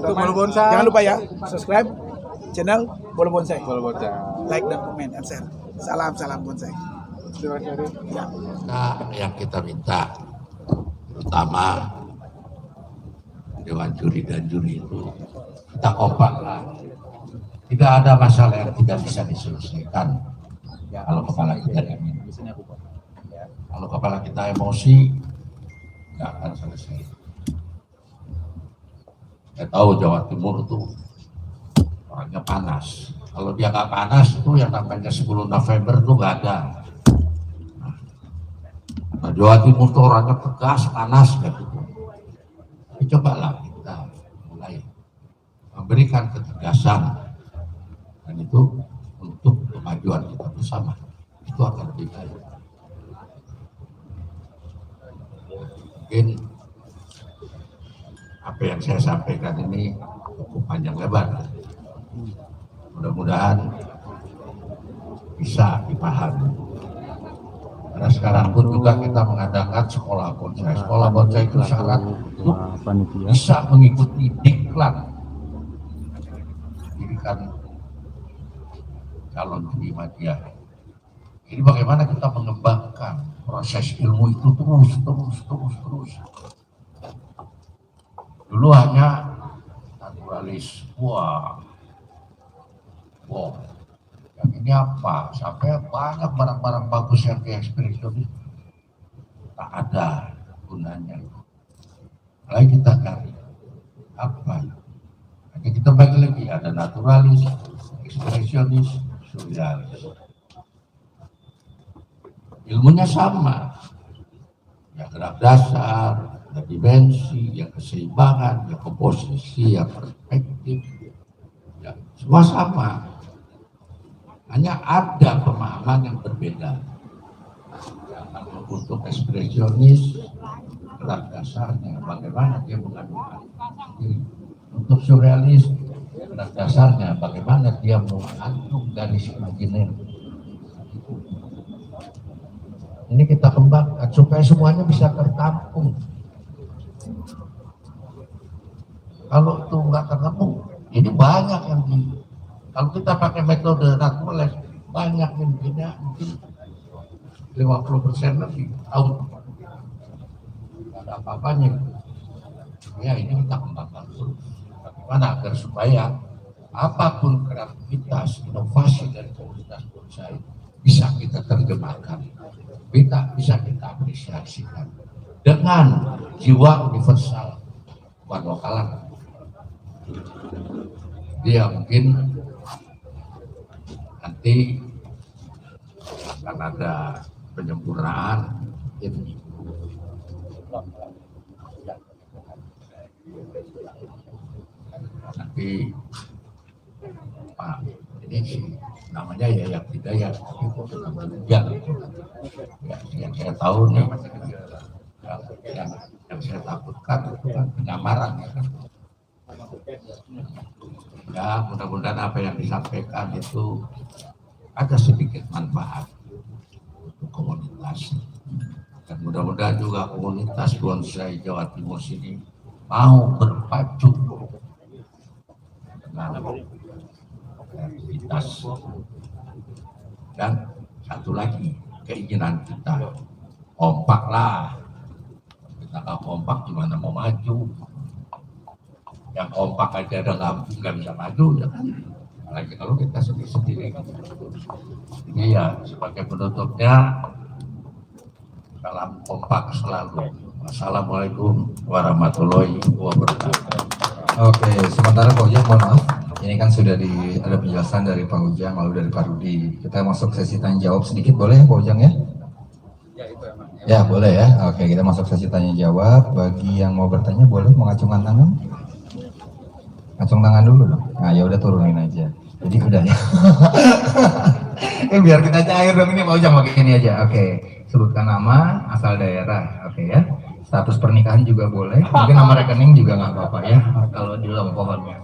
Bolo Bonsai. Jangan lupa ya, subscribe channel Bolo Bonsai. Bolo Bonsai. Like dan komen dan share. Salam bonsai. Terima kasih. Ya. Nah, yang kita minta, terutama Dewan Juri dan Juri itu, kita kompak lah. Tidak ada masalah yang tidak bisa diselesaikan kalau kepala kita dingin. Kalau kepala kita emosi, nggak akan selesai. Saya tahu Jawa Timur itu orangnya panas. Kalau dia nggak panas itu yang namanya 10 November itu nggak ada. Nah, Jawa Timur itu orangnya tegas, panas gitu. Cobalah kita mulai memberikan ketegasan, dan itu untuk kemajuan kita bersama. Itu akan lebih baik. Mungkin apa yang saya sampaikan ini cukup panjang lebar. Mudah-mudahan bisa dipahami. Karena sekarang pun juga kita mengadakan sekolah bonsai. Sekolah bonsai itu syarat untuk bisa mengikuti diklat pendidikan calon penerima dia. Jadi bagaimana kita mengembangkan proses ilmu itu terus. Dulu hanya naturalis, wow, yang ini apa? Sampai banyak barang-barang bagus yang ekspresionis tak ada gunanya. Lalu kita cari apa? Nanti kita bagi lagi, ada naturalis, ekspresionis, surrealis. Ilmunya sama, ya gerak dasar, ya dimensi, ya keseimbangan, ya komposisi, ya perspektif, ya semua sama. Hanya ada pemahaman yang berbeda. Kalau untuk ekspresionis, gerak dasarnya, bagaimana dia mengandung diri. Untuk surrealis, gerak dasarnya, bagaimana dia mengandung garis imajiner. Ini kita kembangkan supaya semuanya bisa tertampung. Kalau itu nggak tertampung, ini banyak yang kalau kita pakai metode naturalis, banyak yang punya mungkin 50% lebih tahun. Nggak ada apa-apanya. Ya ini kita kembangkan terus. Bagaimana agar supaya apapun kreativitas, inovasi dari komunitas bonsai bisa kita terjemahkan, bisa kita apresiasikan dengan jiwa universal, bukan lokalan. Dia mungkin nanti akan ada penyempurnaan ini. Nanti Pak ini sih namanya Yayak Hidayat, ya, yang saya tahu nih, yang saya takutkan itu kan penyamaran ya kan. Ya mudah-mudahan apa yang disampaikan itu ada sedikit manfaat untuk komunitas, dan mudah-mudahan juga komunitas bonsai Jawa Timur sini mau berpacu dengan kreativitas. Dan satu lagi keinginan kita, kompak lah. Kita nggak kompak gimana mau maju? Yang kompak aja ada nggak bisa maju ya kan? Apalagi kalau kita sendiri-sendiri. Ini ya sebagai penutupnya, salam kompak selalu. Wassalamualaikum warahmatullahi wabarakatuh. Oke, sementara Pak Ujang, mohon maaf. Ini kan sudah ada penjelasan dari Pak Ujang, lalu dari Pak Rudi. Kita masuk sesi tanya jawab sedikit, boleh ya Pak Ujang ya? Ya boleh ya. Oke, kita masuk sesi tanya jawab. Bagi yang mau bertanya boleh mengacungkan tangan. Acung tangan dulu dong. Nah ya udah turunin aja. Jadi udah ya. Biar kita cair dong ini Pak Ujang, pakai ini aja. Oke, sebutkan nama, asal daerah. Oke ya. Status pernikahan juga boleh. Mungkin nama rekening juga nggak apa-apa ya. Kalau di dalam pohonnya.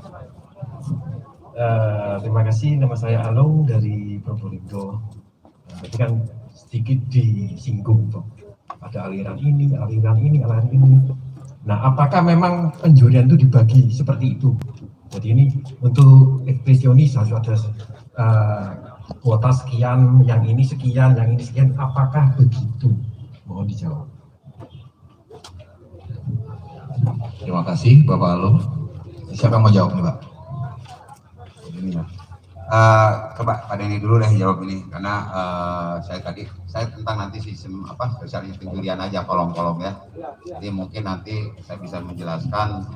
Terima kasih, nama saya Alung dari Probolinggo. Tadi kan sedikit disinggung tuh, ada aliran ini. Nah, apakah memang penjurian itu dibagi seperti itu? Jadi ini untuk ekspresionis harus ada kuota sekian, yang ini sekian, yang ini sekian. Apakah begitu? Mohon dijawab. Terima kasih Bapak Alung. Siapa yang mau jawab nih Pak? Ini ya. Coba Pak Denny dulu deh jawab ini karena saya tentang nanti sistem spesialis penjurian aja kolom-kolom ya. Jadi mungkin nanti saya bisa menjelaskan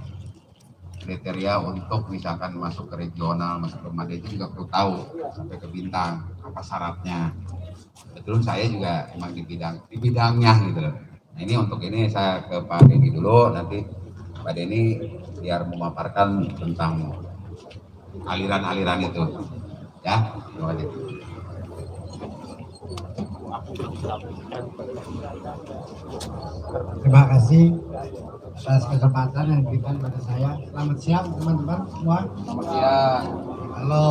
kriteria untuk misalkan masuk ke regional, masuk ke Made itu juga perlu tahu sampai ke bintang apa syaratnya. Betul saya juga emang di bidangnya gitu loh. Nah ini untuk ini saya ke Pak Denny dulu, nanti Pak Denny biar memaparkan tentang aliran-aliran itu. Ya, terima kasih. Terima kasih atas kesempatan yang diberikan pada saya. Selamat siang teman-teman semua. Selamat siang. Kalau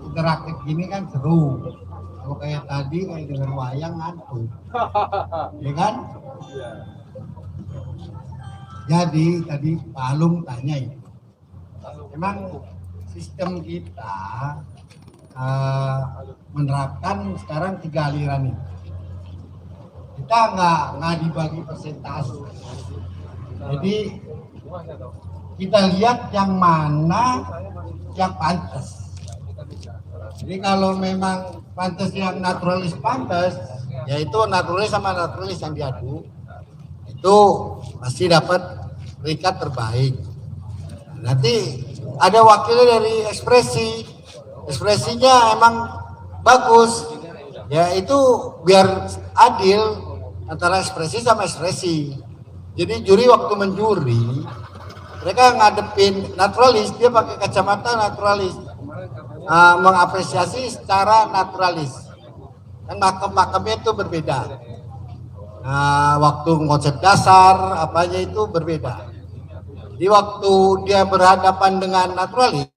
interaktif gini kan seru. Kalau kayak tadi kayak dengar wayang ngantuk, ya kan? Jadi tadi Pak Alung tanya ini, memang sistem kita menerapkan sekarang 3 aliran ini. Kita nggak dibagi persentase. Jadi kita lihat yang mana yang pantas. Jadi kalau memang pantas yang naturalis pantas, yaitu naturalis sama naturalis yang diadu, itu pasti dapat peringkat terbaik. Nanti ada wakilnya dari ekspresinya emang bagus, ya itu biar adil antara ekspresi sama ekspresi. Jadi juri waktu menjuri, mereka ngadepin naturalis, dia pakai kacamata naturalis, mengapresiasi secara naturalis. Kan makem-makemnya itu berbeda. Waktu konsep dasar, apanya itu berbeda. Di waktu dia berhadapan dengan naturalis,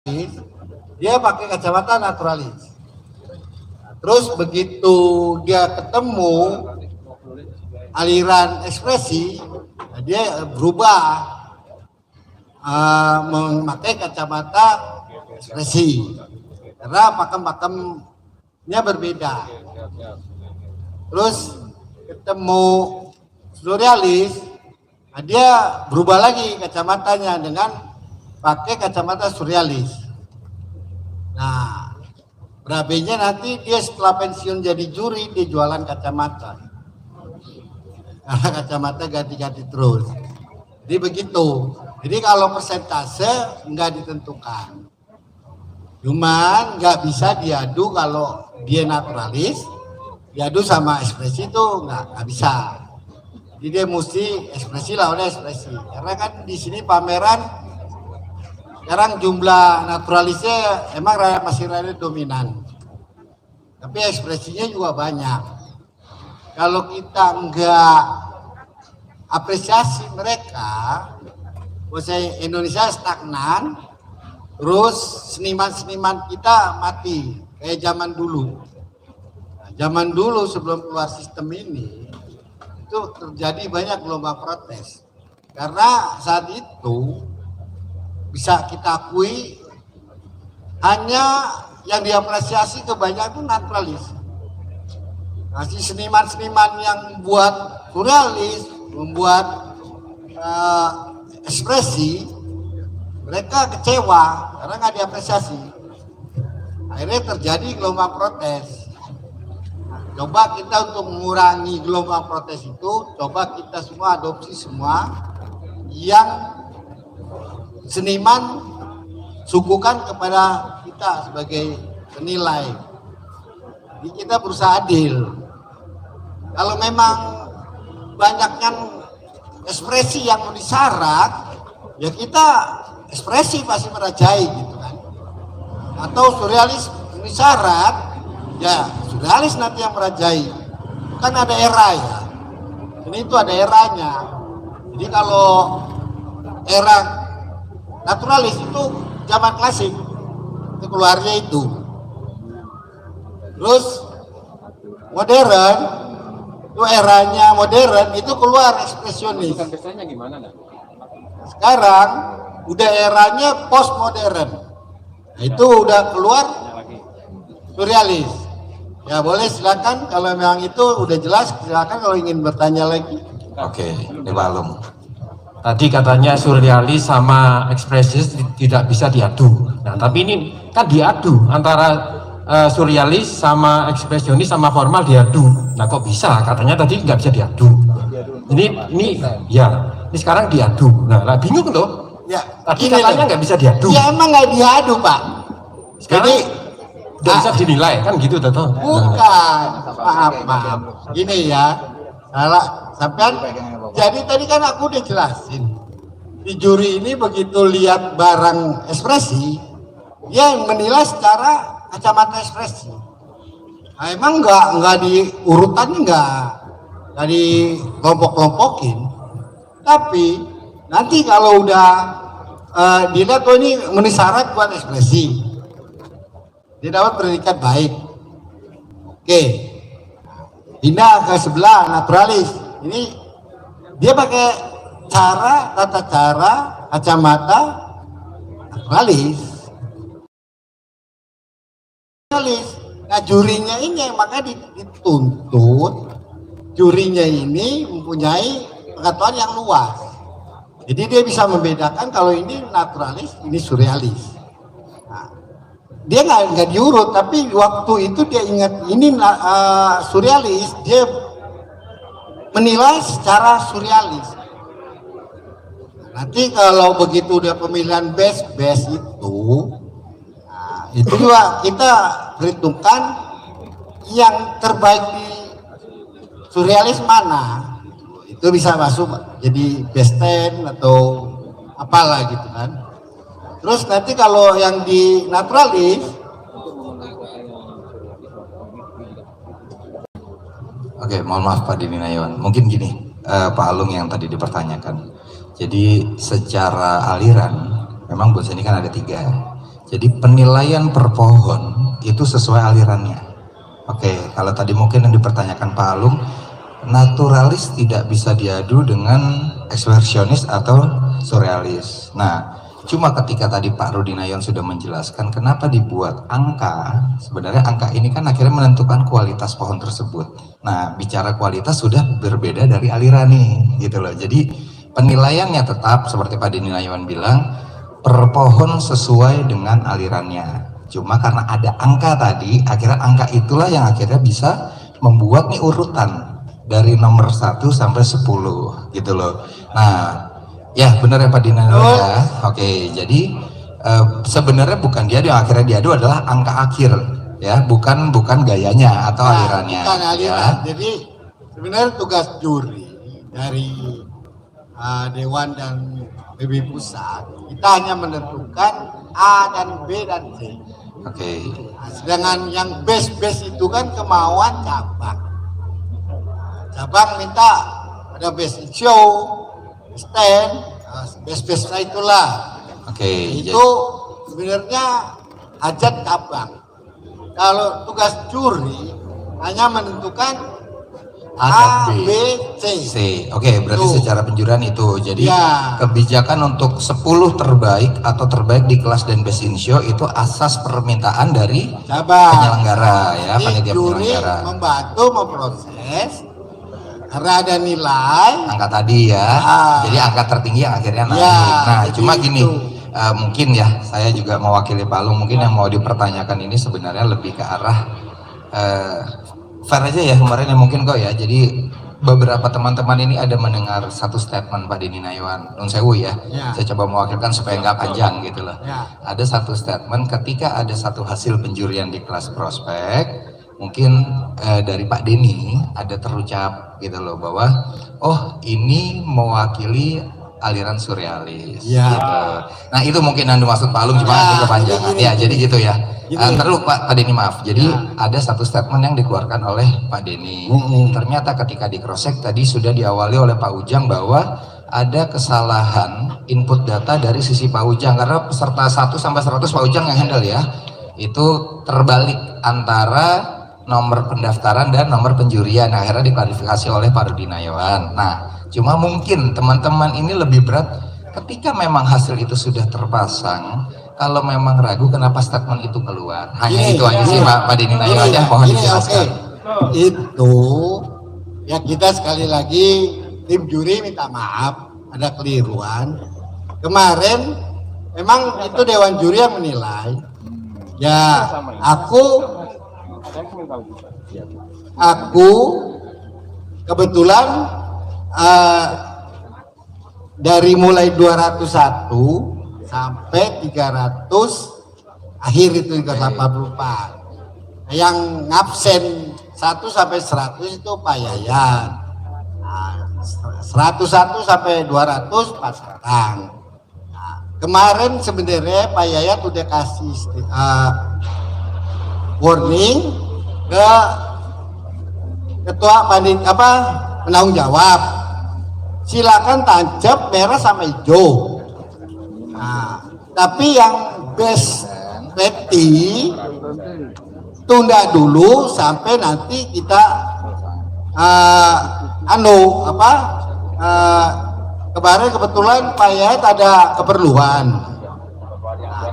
dia pakai kacamata naturalis. Terus begitu dia ketemu aliran ekspresi, dia berubah memakai kacamata ekspresi karena pakem-pakemnya berbeda. Terus ketemu surrealis, dia berubah lagi kacamatanya dengan pakai kacamata surrealis. Nah, berabenya nanti dia setelah pensiun jadi juri, dia jualan kacamata. Karena kacamata ganti-ganti terus. Jadi begitu. Jadi kalau persentase nggak ditentukan. Cuman nggak bisa diadu kalau dia naturalis, diadu sama ekspresi itu nggak bisa. Jadi dia mesti ekspresi lawannya ekspresi. Karena kan di sini pameran sekarang jumlah naturalisnya emang masih rada dominan. Tapi ekspresinya juga banyak. Kalau kita enggak apresiasi mereka, bahwa Indonesia stagnan, terus seniman-seniman kita mati kayak zaman dulu. Nah, zaman dulu sebelum keluar sistem ini, itu terjadi banyak gelombang protes. Karena saat itu bisa kita akui hanya yang diapresiasi kebanyakan itu naturalis. Masih seniman-seniman yang membuat surrealis, membuat ekspresi, mereka kecewa karena nggak diapresiasi. Akhirnya terjadi gelombang protes. Coba kita untuk mengurangi gelombang protes itu, coba kita semua adopsi semua yang seniman suguhkan kepada kita sebagai penilai. Jadi kita berusaha adil. Kalau memang banyakkan ekspresi yang memenuhi syarat, ya kita ekspresi pasti merajai gitu kan. Atau surrealis memenuhi syarat, ya surrealis nanti yang merajai. Kan ada era ya. Ini itu ada eranya. Jadi kalau era naturalis itu zaman klasik, itu keluarnya itu. Terus modern, itu eranya modern itu keluar ekspresionis. Bukan biasanya gimana nak? Sekarang udah eranya postmodern. Nah, itu udah keluar surrealis. Ya boleh silakan kalau memang itu udah jelas, silakan kalau ingin bertanya lagi. Oke, ini Pak Alung. Tadi katanya surrealis sama ekspresis tidak bisa diadu. Nah, tapi ini kan diadu antara surrealis sama ekspresionis sama formal diadu. Nah, kok bisa? Katanya tadi nggak bisa diadu. Ini sekarang diadu. Nah, bingung loh. Ya, Tadi ini katanya loh. nggak bisa diadu. Ya emang nggak diadu Pak. Sekarang Jadi nggak bisa dinilai kan gitu, Tato? bukan, maaf. Gini ya, salah sampean. Jadi tadi kan aku udah jelasin. Di juri ini begitu lihat barang ekspresi, dia menilai secara kacamata ekspresi. Nah, emang nggak di urutannya nggak di kelompok-kelompokin. Tapi nanti kalau udah dilihat oh ini memenuhi syarat buat ekspresi, dia dapat predikat baik. Oke, pindah ke sebelah naturalis. Ini dia pakai tata cara kacamata naturalis. Nah jurinya ini maka dituntut jurinya ini mempunyai pengetahuan yang luas. Jadi dia bisa membedakan kalau ini naturalis, ini surrealis. Nah, dia nggak diurut, tapi waktu itu dia ingat ini surrealis, dia menilai secara surrealis. Nanti kalau begitu udah pemilihan best itu, nah, itu juga kita perhitungkan yang terbaik di surrealis mana. Itu bisa masuk jadi best 10 atau apalah gitu kan. Terus nanti kalau yang di naturalis, Oke, mohon maaf Pak Dini Nayawan. Mungkin gini, Pak Alung yang tadi dipertanyakan. Jadi secara aliran, memang bonsai ini kan ada 3. Jadi penilaian per pohon itu sesuai alirannya. Oke, kalau tadi mungkin yang dipertanyakan Pak Alung, naturalis tidak bisa diadu dengan ekspresionis atau surrealis. Nah, cuma ketika tadi Pak Rudinayon sudah menjelaskan kenapa dibuat angka, sebenarnya angka ini kan akhirnya menentukan kualitas pohon tersebut. Nah, bicara kualitas sudah berbeda dari aliran nih, gitu loh. Jadi penilaiannya tetap seperti Pak Rudinayon bilang, per pohon sesuai dengan alirannya. Cuma karena ada angka tadi, akhirnya angka itulah yang akhirnya bisa membuat nih urutan dari nomor 1 sampai 10 gitu loh. Nah, ya benar ya Pak Dina ya. Oke, jadi sebenarnya bukan dia yang akhirnya diadu adalah angka akhir ya, bukan gayanya atau alirannya. Bukan aliran. Ya. Jadi sebenarnya tugas juri dari Dewan dan PB Pusat kita hanya menentukan A dan B dan C. Oke. Nah, sedangkan yang base itu kan kemauan cabang. Cabang minta ada best show, stand, best itulah. Oke. Itu sebenarnya hajat cabang. Kalau tugas juri hanya menentukan A, B, C. Oke, berarti Tuh. secara penjurian itu. Jadi Ya. kebijakan untuk 10 terbaik atau terbaik di kelas dan best in show itu asas permintaan dari Cabang. penyelenggara ya, Jadi panitia juri penyelenggara. membantu memproses karena ada nilai. Angka tadi ya, jadi angka tertinggi yang akhirnya naik. Ya, Nah, jadi cuma gini, itu. mungkin ya, saya juga mewakili Pak Alung, mungkin yang mau dipertanyakan ini sebenarnya lebih ke arah fair aja ya kemarin ya mungkin kok ya. Jadi beberapa teman-teman ini ada mendengar satu statement Pak Dini Nayawan, Nun Sewu ya. Ya. Saya coba mewakilkan supaya nggak panjang gitu loh. Ya. Ada satu statement ketika ada satu hasil penjurian di kelas prospek, mungkin dari Pak Denny ada terucap gitu loh bahwa oh ini mewakili aliran surrealis Ya. gitu. Nah itu mungkin yang dimaksud Pak Alung, cuma Ya, itu kepanjangan gini. ya, jadi gitu ya. Gini. Ntar dulu Pak Denny maaf, jadi Ya. ada satu statement yang dikeluarkan oleh Pak Denny. Ternyata ketika di cross check tadi sudah diawali oleh Pak Ujang bahwa ada kesalahan input data dari sisi Pak Ujang, karena peserta 1 sampai 100 Pak Ujang yang handle ya, itu terbalik antara nomor pendaftaran dan nomor penjurian. Nah, akhirnya diklarifikasi oleh Pak Rudi Nayawan. Nah, cuma mungkin teman-teman ini lebih berat ketika memang hasil itu sudah terpasang, kalau memang ragu kenapa statement itu keluar? Hanya itu aja sih Pak Denny Nayon aja, mohon dijelaskan. Itu ya, kita sekali lagi tim juri minta maaf ada keliruan. Kemarin memang itu dewan juri yang menilai. Ya, aku kebetulan dari mulai 201 sampai 300 akhir itu 384. Yang ngabsen 1 sampai 100 itu Pak Yayan. 101 sampai 200 Pak Sarang. Kemarin sebenarnya Pak Yayat udah kasih warning ke ketua penanggung jawab, silakan tancap merah sama hijau. Nah, tapi yang best petty tunda dulu sampai nanti kita kemarin kebetulan Pak Yayat ada keperluan.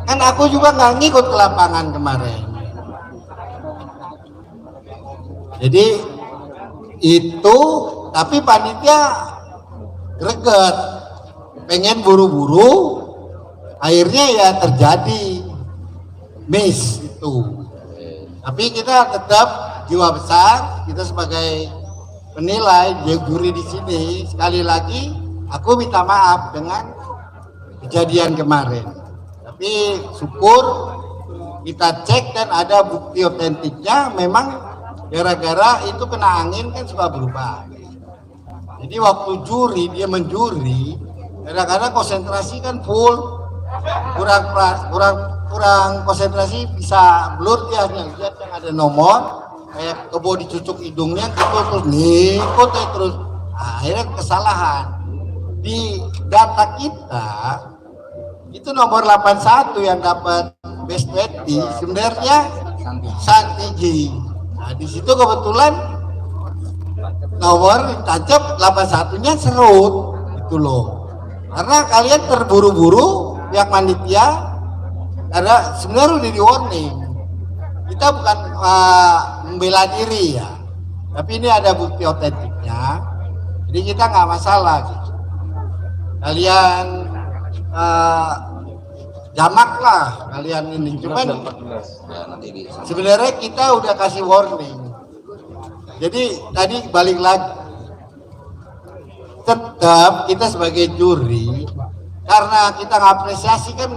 Kan aku juga nggak ngikut ke lapangan kemarin. Jadi itu, tapi panitia greget, pengen buru-buru, akhirnya ya terjadi miss itu. Tapi kita tetap jiwa besar, kita sebagai penilai, juri di sini, sekali lagi aku minta maaf dengan kejadian kemarin. Tapi syukur kita cek dan ada bukti otentiknya, memang gara-gara itu kena angin kan suka berubah. Jadi waktu juri, dia menjuri, kadang-kadang konsentrasi kan full, kurang konsentrasi, bisa blur, dia hanya lihat yang ada nomor, kayak kebo dicucuk hidungnya gitu, terus ngikut terus. Akhirnya kesalahan. Di data kita itu nomor 81 yang dapat best 20 sebenarnya Santiji. Nah, di situ kebetulan nomor tancap 81-nya serut gitu loh. Karena kalian terburu-buru pihak panitia, karena sebenarnya udah di warning. Kita bukan membela diri ya, tapi ini ada bukti otentiknya, jadi kita nggak masalah gitu. Kalian jamak lah kalian ini, cuman sebenarnya kita udah kasih warning. Jadi tadi balik lagi, tetap kita sebagai juri, karena kita ngapresiasi kan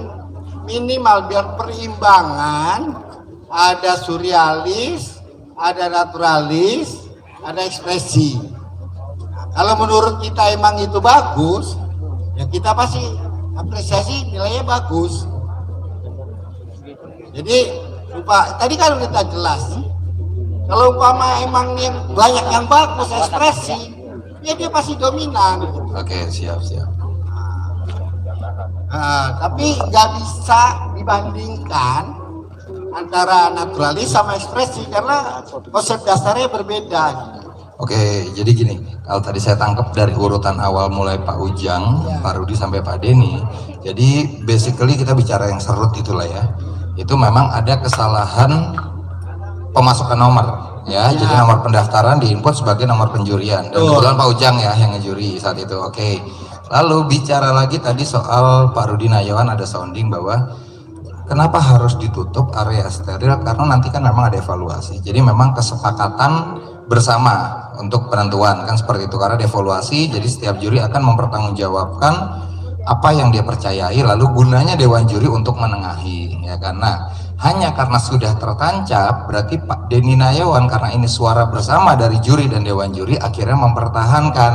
minimal biar perimbangan, ada surrealis, ada naturalis, ada ekspresi. Nah, kalau menurut kita emang itu bagus, ya kita pasti apresiasi, nilainya bagus. Jadi tadi kan kita jelas, kalau umpama emang yang banyak yang bagus ekspresi, ya dia pasti dominan. Oke, siap. Tapi nggak bisa dibandingkan antara naturalis sama ekspresi karena konsep dasarnya berbeda. Oke, jadi gini, kalau tadi saya tangkap dari urutan awal mulai Pak Ujang, Pak Rudi sampai Pak Denny, jadi basically kita bicara yang serut itulah ya. Itu memang ada kesalahan pemasukan nomor ya. Jadi nomor pendaftaran diinput sebagai nomor penjurian. Dan kebetulan Pak Ujang ya yang ngejuri saat itu. Oke. Lalu bicara lagi tadi soal Pak Rudi Nayon, ada sounding bahwa kenapa harus ditutup area steril, karena nanti kan memang ada evaluasi. Jadi memang kesepakatan bersama untuk penentuan kan seperti itu, karena devaluasi, jadi setiap juri akan mempertanggungjawabkan apa yang dia percayai, lalu gunanya dewan juri untuk menengahi ya. Karena hanya karena sudah tertancap, berarti Pak Denny Nayon karena ini suara bersama dari juri dan dewan juri akhirnya mempertahankan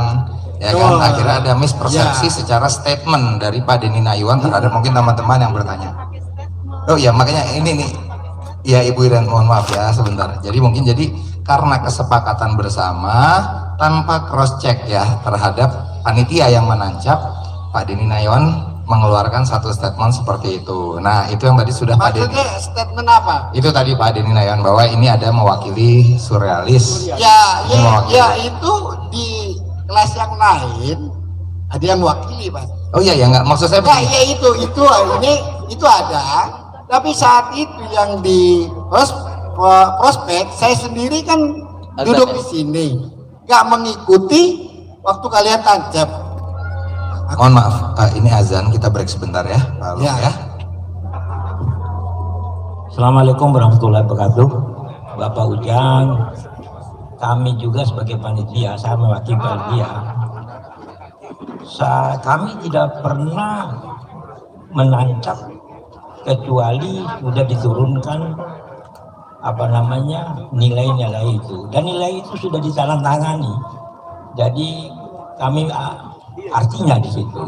ya kan. Akhirnya ada mispersepsi secara statement dari Pak Denny Nayon terhadap mungkin teman-teman yang bertanya. Oh ya, makanya ini nih ya Ibu Iren, mohon maaf ya sebentar. Jadi mungkin karena kesepakatan bersama tanpa cross check ya terhadap panitia yang menancap, Pak Denny Nayon mengeluarkan satu statement seperti itu. Nah, itu yang tadi sudah Pak Denny. Maksudnya statement apa? Itu tadi Pak Denny Nayon bahwa ini ada mewakili surrealis. Ya itu di kelas yang lain Ada yang mewakili, Pak. Oh iya ya, nggak maksud saya Enggak, begini. ya itu ada. Tapi saat itu yang di prospek, saya sendiri kan duduk di sini, nggak mengikuti waktu kalian tancap. Mohon maaf, ini azan, kita break sebentar ya, Pak Alung, Ya. ya. Assalamualaikum warahmatullahi wabarakatuh. Bapak Ujang, kami juga sebagai panitia, saya mewakili panitia. Kami tidak pernah menancap kecuali sudah diturunkan nilai-nilai itu, dan nilai itu sudah ditandatangani. Jadi kami artinya di situ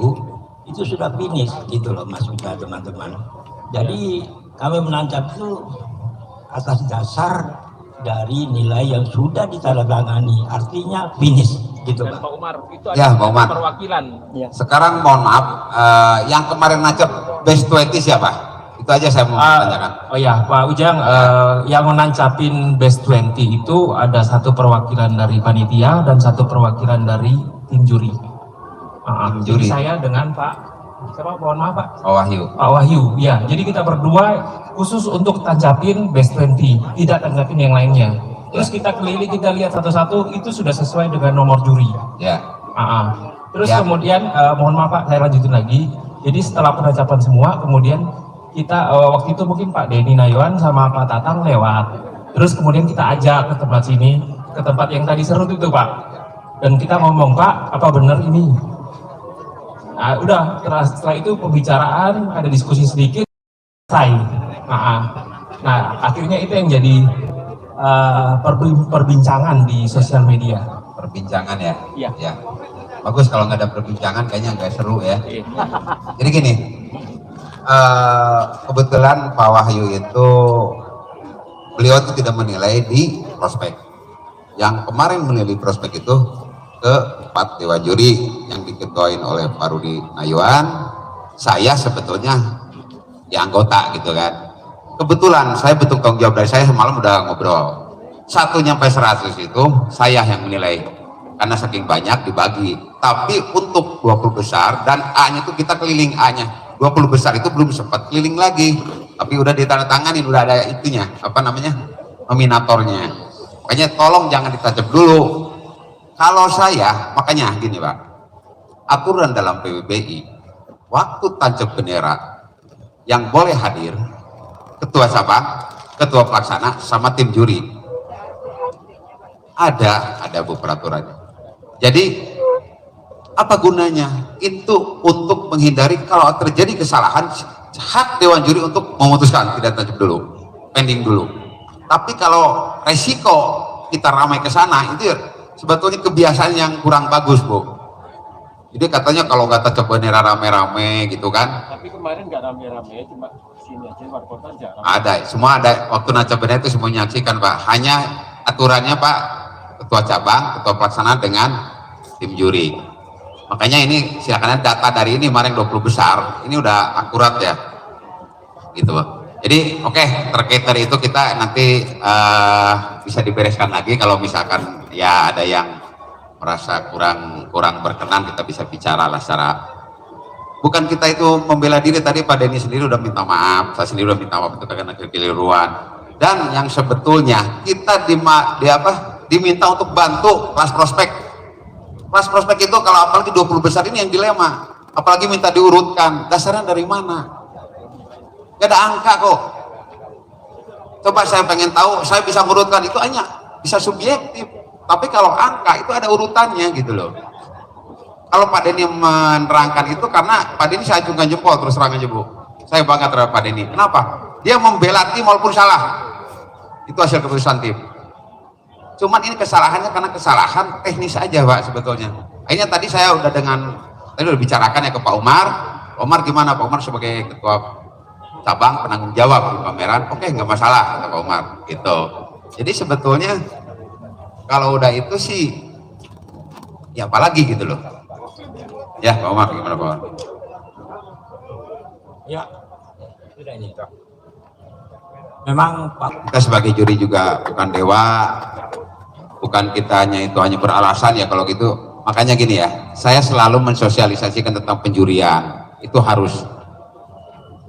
itu sudah finish gitu loh, maksudnya teman-teman. Jadi kami menancap itu atas dasar dari nilai yang sudah ditandatangani, artinya finish gitu, Pak. Pak Umar, itu Ya, ada Pak Umar. perwakilan. Sekarang mohon maaf, yang kemarin nancap best 20 siapa? Itu aja saya mau tanyakan. Oh ya, Pak Ujang, yang menancapin best 20 itu ada satu perwakilan dari panitia dan satu perwakilan dari tim juri. Tim Jadi juri. saya dengan Pak, siapa? Mohon maaf Pak. Oh, Wahyu. Pak Wahyu, ya. Jadi kita berdua khusus untuk tancapin best 20, tidak tancapin yang lainnya. Terus kita keliling, kita lihat satu-satu, itu sudah sesuai dengan nomor juri. Ya. Terus Ya. kemudian, mohon maaf Pak, saya lanjutin lagi. Jadi setelah penancapan semua, kemudian kita waktu itu mungkin Pak Denny Nayuan sama Pak Tatang lewat. Terus kemudian kita ajak ke tempat sini, ke tempat yang tadi serut itu Pak. Dan kita ngomong, Pak, apa benar ini? Nah, udah, setelah itu pembicaraan, ada diskusi sedikit, selesai. Nah, akhirnya itu yang jadi perbincangan di sosial media. Perbincangan ya. Iya. Ya. Bagus kalau nggak ada perbincangan kayaknya nggak seru ya. Jadi gini, kebetulan Pak Wahyu itu beliau itu tidak menilai di prospek. Yang kemarin menilai prospek itu ke 4 dewan juri yang diketuain oleh Pak Rudi Nayuan. Saya sebetulnya ya anggota gitu kan. Kebetulan saya bentuk tanggung jawab dari saya semalam udah ngobrol. 1 nyampe 100 itu saya yang menilai karena saking banyak dibagi. Tapi untuk 20 besar dan A-nya itu kita keliling A-nya. 20 besar itu belum sempat keliling lagi. Tapi udah ditandatanganin, udah ada itunya, apa namanya? Nominatornya. Makanya tolong jangan ditancap dulu. Kalau saya, makanya gini Pak. Aturan dalam PBBI, waktu tancap bendera yang boleh hadir ketua cabang, ketua pelaksana, sama tim juri. Ada peraturannya. Jadi apa gunanya? Itu untuk menghindari kalau terjadi kesalahan, hak dewan juri untuk memutuskan, tidak tancap dulu, pending dulu. Tapi kalau resiko kita ramai ke sana, itu sebetulnya kebiasaan yang kurang bagus, Bu. Jadi katanya kalau nggak tancap bendera rame-rame gitu kan. Tapi kemarin nggak rame-rame, cuma sini aja, warkop aja. Ada, semua ada. Waktu nancap bendera itu semua menyaksikan Pak. Hanya aturannya Pak, ketua cabang, ketua pelaksana dengan tim juri. Makanya ini silakan data dari ini kemarin 20 besar, ini udah akurat ya, gitu Pak. Jadi oke, terkait dari itu kita nanti bisa dibereskan lagi kalau misalkan ya ada yang merasa kurang berkenan, kita bisa bicara lah secara. Bukan kita itu membela diri, tadi Pak Denny sendiri udah minta maaf, saya sendiri udah minta maaf itu karena kekeliruan. Dan yang sebetulnya kita diminta untuk bantu kelas prospek. Kelas prospek itu kalau apalagi 20 besar ini yang dilema, apalagi minta diurutkan, dasarnya dari mana? Gak ada angka kok. Coba saya pengen tahu, saya bisa ngurutkan itu hanya bisa subjektif. Tapi kalau angka itu ada urutannya gitu loh. Kalau Pak Denny menerangkan itu karena Pak Denny saya acungkan jempol terus terang aja Bu. Saya bangga terhadap Pak Denny. Kenapa? Dia membela tim walaupun salah. Itu hasil keputusan tim. Cuman ini kesalahannya karena kesalahan teknis aja Pak sebetulnya. Akhirnya tadi saya udah bicarakan ya ke Pak Umar. Pak Umar gimana? Pak Umar sebagai ketua cabang penanggung jawab di pameran. Oke, nggak masalah kata Pak Umar. Gitu. Jadi sebetulnya kalau udah itu sih ya apalagi gitu loh. Ya Pak Umar gimana Pak Umar? Ya, sudah ini. Memang Pak, Kita sebagai juri juga bukan dewa, bukan kita hanya beralasan ya kalau gitu Makanya gini ya, saya selalu mensosialisasikan tentang penjurian. Itu harus.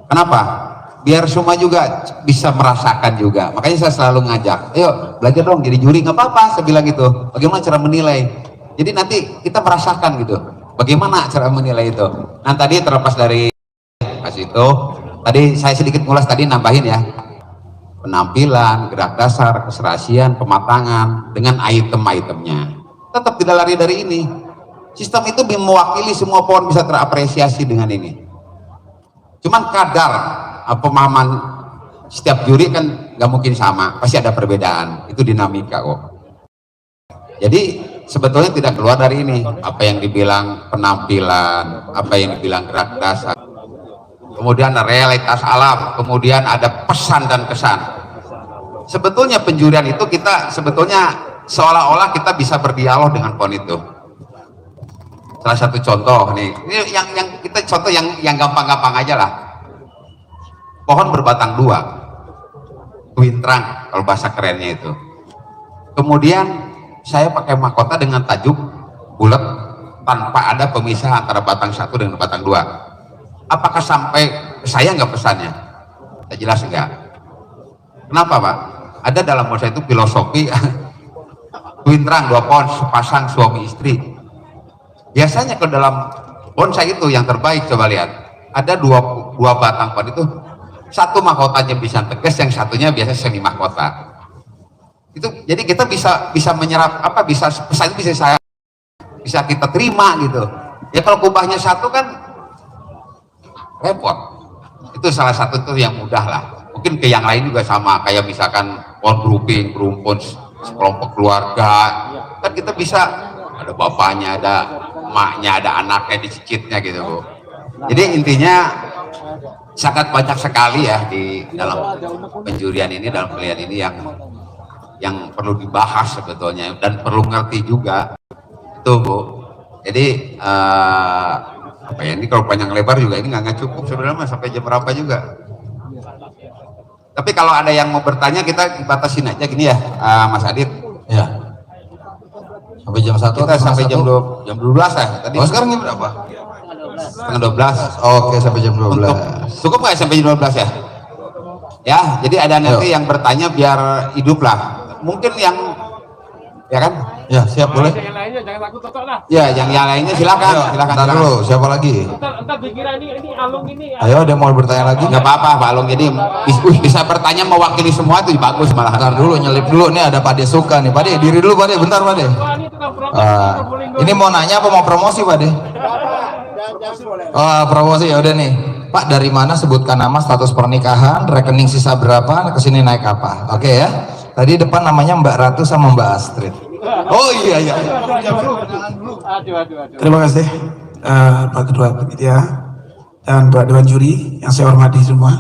Kenapa? Biar semua juga bisa merasakan juga. Makanya saya selalu ngajak, ayo belajar dong jadi juri, nggak apa-apa, saya bilang gitu. Bagaimana cara menilai? Jadi nanti kita merasakan gitu. Bagaimana cara menilai itu? Nah tadi terlepas dari pas itu, tadi saya sedikit ngulas tadi nambahin ya. Penampilan, gerak dasar, keserasian, pematangan dengan item-itemnya. Tetap tidak lari dari ini. Sistem itu mewakili semua pohon bisa terapresiasi dengan ini. Cuman kadar pemahaman setiap juri kan nggak mungkin sama, pasti ada perbedaan. Itu dinamika kok. Jadi sebetulnya tidak keluar dari ini. Apa yang dibilang penampilan, apa yang dibilang gerak dasar, kemudian realitas alam, kemudian ada pesan dan kesan. Sebetulnya penjurian itu kita sebetulnya seolah-olah kita bisa berdialog dengan pohon itu. Salah satu contoh nih, ini yang kita contoh yang gampang-gampang aja lah. Pohon berbatang dua, wintrang kalau bahasa kerennya itu. Kemudian saya pakai mahkota dengan tajuk bulat tanpa ada pemisah antara batang satu dengan batang dua. Apakah sampai saya nggak pesannya? Saya jelas enggak. Kenapa Pak? Ada dalam bahasa itu filosofi wintrang dua pohon sepasang suami istri. Biasanya kalau dalam bonsai itu yang terbaik coba lihat. Ada dua batang pohon itu, satu mahkotanya bisa tegas, yang satunya biasanya semi mahkota. Itu jadi kita bisa menyerap apa bisa pesan itu bisa kita terima gitu. Ya kalau kubahnya satu kan repot. Itu salah satu tuh yang mudah lah. Mungkin ke yang lain juga sama, kayak misalkan pohon grouping, berumpun sekelompok keluarga, kan kita bisa ada bapaknya, ada emaknya, ada anaknya, dicicitnya gitu Bu. Jadi intinya sangat banyak sekali ya di dalam penjurian ini, dalam penilaian ini yang perlu dibahas sebetulnya dan perlu ngerti juga itu Bu. Jadi apa ya, ini kalau panjang lebar juga ini nggak cukup sebenarnya sampai jam berapa juga. Tapi kalau ada yang mau bertanya kita batasin aja gini ya, Mas Adit. Ya. Sampai jam 1 kita sampai jam 12 ya tadi. Oh sekarang jam berapa? Setengah 12. Oke, sampai jam 12. Cukup nggak sampai jam 12 ya? Ya, jadi ada nanti yang bertanya biar hidup lah. Mungkin yang ya kan? Ya, siap boleh. Yang lainnya jangan takut totok lah. Ya, yang lainnya silakan. Ntar dulu, siapa lagi? Entar dikira ini Alung ini. Ayo, ada mau bertanya lagi? Nggak apa-apa Pak Alung, jadi bisa bertanya mewakili semua itu bagus malah. Ntar dulu, nyelip dulu. Nih ada Pak De suka nih. Pak De, diri dulu Pak De, bentar Pak De. Wah, ini tukang promosi. Ini mau nanya apa mau promosi Pak De? Oh, promosi ya udah nih. Pak, dari mana sebutkan nama, status pernikahan, rekening sisa berapa, kesini naik apa? Oke ya. Tadi depan namanya Mbak Ratu sama Mbak Astrid. Oh iya. Terima kasih Pak Ketua Panitia dan Pak Dewan Juri yang saya hormati semua.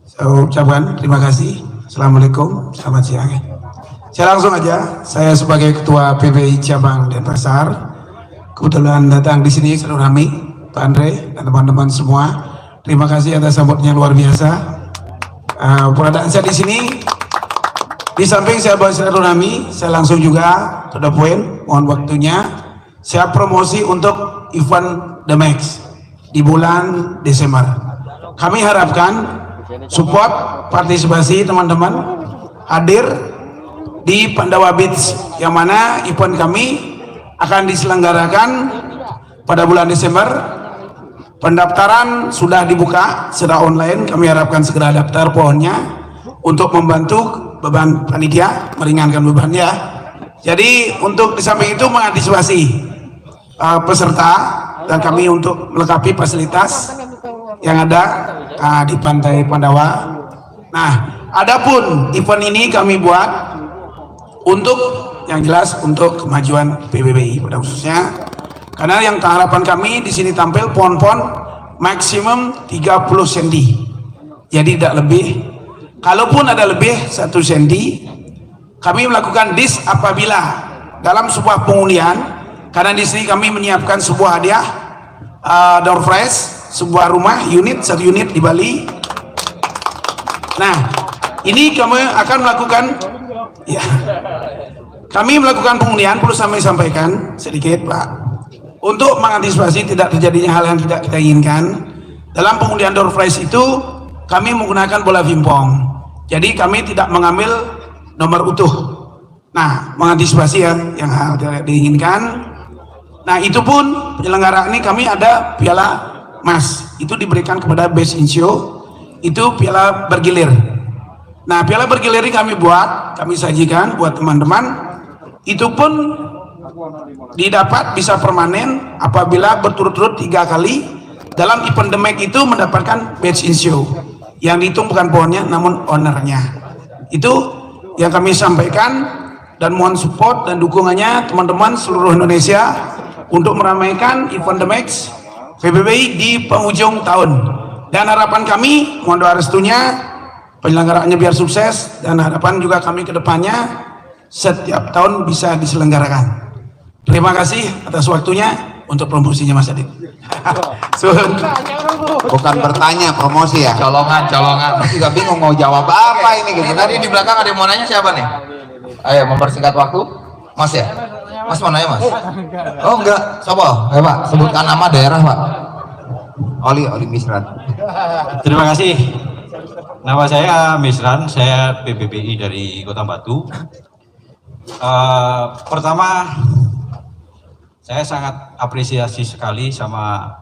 Saya ucapkan terima kasih. Assalamualaikum, selamat siang. Saya langsung aja. Saya sebagai Ketua PBI Cabang Denpasar, kebetulan datang di sini silaturahmi Pak Andre dan teman-teman semua. Terima kasih atas sambutannya luar biasa. Peradaan saya di sini. Di samping saya buat silaturahmi, saya langsung juga to the point, mohon waktunya. Saya promosi untuk event The Max di bulan Desember. Kami harapkan support, partisipasi teman-teman hadir di Pandawa Beach, yang mana event kami akan diselenggarakan pada bulan Desember. Pendaftaran sudah dibuka secara online, kami harapkan segera daftar pohonnya untuk membantu beban panitia, meringankan bebannya. Jadi untuk di samping itu mengantisipasi peserta dan kami untuk melengkapi fasilitas yang ada di Pantai Pandawa. Nah, adapun event ini kami buat untuk yang jelas untuk kemajuan PBBI pada khususnya, karena yang harapan kami di sini tampil pohon-pohon maksimum 30 cm, jadi tidak lebih. Kalaupun ada lebih 1 cm, kami melakukan dis apabila dalam sebuah pengundian, karena di sini kami menyiapkan sebuah hadiah door prize, sebuah rumah satu unit di Bali. Nah, ini kami akan melakukan ya, kami melakukan pengundian, perlu kami sampaikan sedikit Pak, untuk mengantisipasi tidak terjadinya hal yang tidak kita inginkan. Dalam pengundian door prize itu kami menggunakan bola pingpong, jadi kami tidak mengambil nomor utuh. Nah, mengantisipasi yang hal tidak diinginkan. Nah, itu pun penyelenggara ini kami ada piala emas, itu diberikan kepada best in show, itu piala bergilir. Nah, piala bergilir ini kami buat, kami sajikan buat teman-teman. Itu pun didapat bisa permanen apabila berturut-turut 3 kali dalam event The Mac itu mendapatkan best in show. Yang dihitung bukan pohonnya namun ownernya. Itu yang kami sampaikan, dan mohon support dan dukungannya teman-teman seluruh Indonesia untuk meramaikan event The Mac PBBI di penghujung tahun. Dan harapan kami, mohon doa restunya, penyelenggaraannya biar sukses, dan harapan juga kami ke depannya setiap tahun bisa diselenggarakan. Terima kasih atas waktunya untuk promosinya Mas Adit. Bukan bertanya, promosi ya. Colongan. Mas juga bingung mau jawab apa ini gitu. Tadi di belakang ada yang mau nanya, siapa nih? Ayo mempersingkat waktu. Mas ya? Mas mau nanya Mas? Oh enggak, coba. Ayo Pak, sebutkan nama daerah Pak. Oli Misran. Terima kasih. Nama saya Misran, saya PBBI dari Kota Batu. Pertama, saya sangat apresiasi sekali sama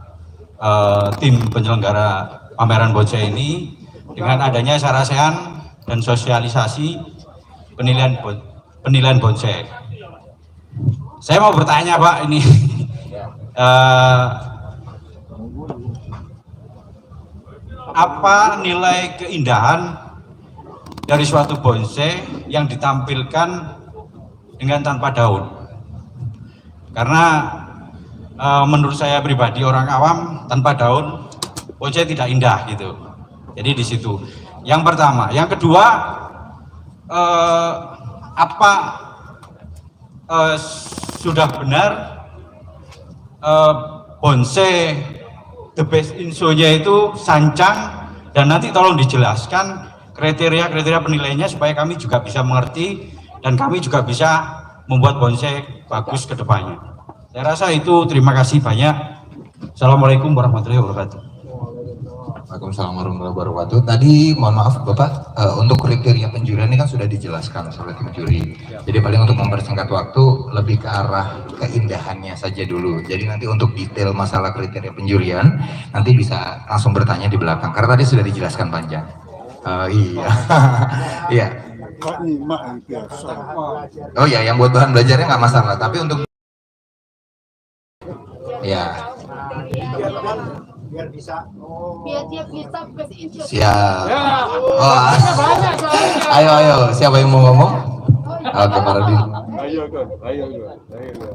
tim penyelenggara pameran bonsai ini dengan adanya sarasehan dan sosialisasi penilaian bonsai. Saya mau bertanya Pak, ini apa nilai keindahan dari suatu bonsai yang ditampilkan dengan tanpa daun? Karena menurut saya pribadi orang awam, tanpa daun bonsai tidak indah gitu. Jadi di situ yang pertama. Yang kedua, apa sudah benar bonsai the best in show-nya itu sancang, dan nanti tolong dijelaskan kriteria penilaiannya supaya kami juga bisa mengerti dan kami juga bisa membuat bonsai bagus ke depannya. Saya rasa itu. Terima kasih banyak. Assalamualaikum warahmatullahi wabarakatuh. Waalaikumsalam warahmatullahi wabarakatuh. Tadi mohon maaf Bapak, untuk kriteria penjurian ini kan sudah dijelaskan oleh tim juri. Jadi paling untuk mempersingkat waktu lebih ke arah keindahannya saja dulu. Jadi nanti untuk detail masalah kriteria penjurian nanti bisa langsung bertanya di belakang karena tadi sudah dijelaskan panjang. Iya. Iya. Oh ya, yang buat bahan belajarnya nggak masalah, tapi untuk ya biar dia bisa siap. Oh, ayo siapa yang mau ngomong? Oke, Pak Rudi.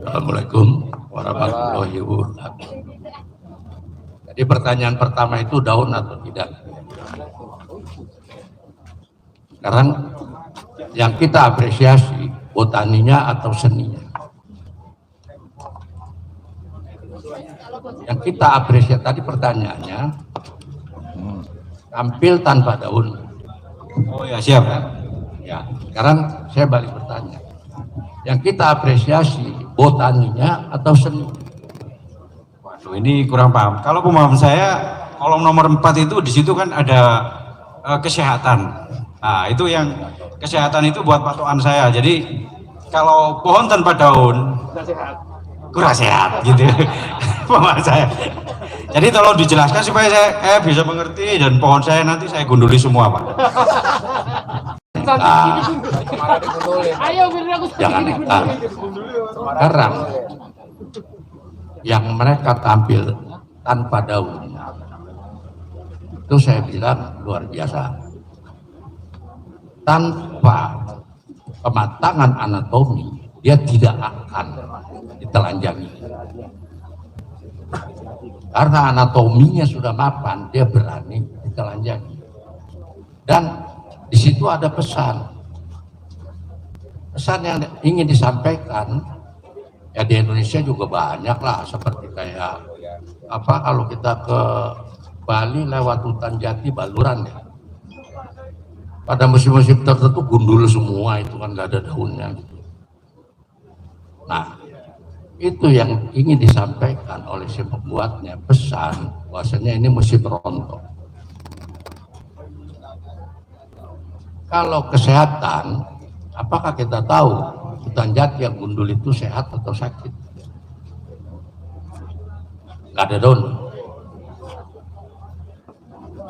Assalamualaikum warahmatullahi wabarakatuh. Jadi pertanyaan pertama itu daun atau tidak. Sekarang yang kita apresiasi botaninya atau seninya. Yang kita apresiasi tadi pertanyaannya tampil tanpa daun. Oh ya, siap. Ya, sekarang saya balik bertanya. Yang kita apresiasi botaninya atau seni. Waduh, ini kurang paham. Kalau pemahaman saya, kolom nomor 4 itu di situ kan ada kesehatan. Nah, itu yang kesehatan itu buat patokan saya. Jadi kalau pohon tanpa daun kurang sehat gitu. Pemahaman saya. Jadi tolong dijelaskan supaya saya bisa mengerti, dan pohon saya nanti saya gunduli semua Pak. Jangan nekat. Sekarang yang mereka tampil tanpa daun itu saya bilang luar biasa. Tanpa kematangan anatomi dia tidak akan ditelanjangi. Karena anatominya sudah mapan, dia berani ditelanjangi. Dan di situ ada pesan yang ingin disampaikan. Ya di Indonesia juga banyak lah, seperti kayak apa kalau kita ke Bali lewat hutan jati baluran ya. Pada musim-musim tertentu gundul semua, itu kan nggak ada daunnya gitu. Nah, itu yang ingin disampaikan oleh si pembuatnya, pesan bahwasanya ini musim rontok. Kalau kesehatan, apakah kita tahu hutan jati yang gundul itu sehat atau sakit? Nggak ada daun.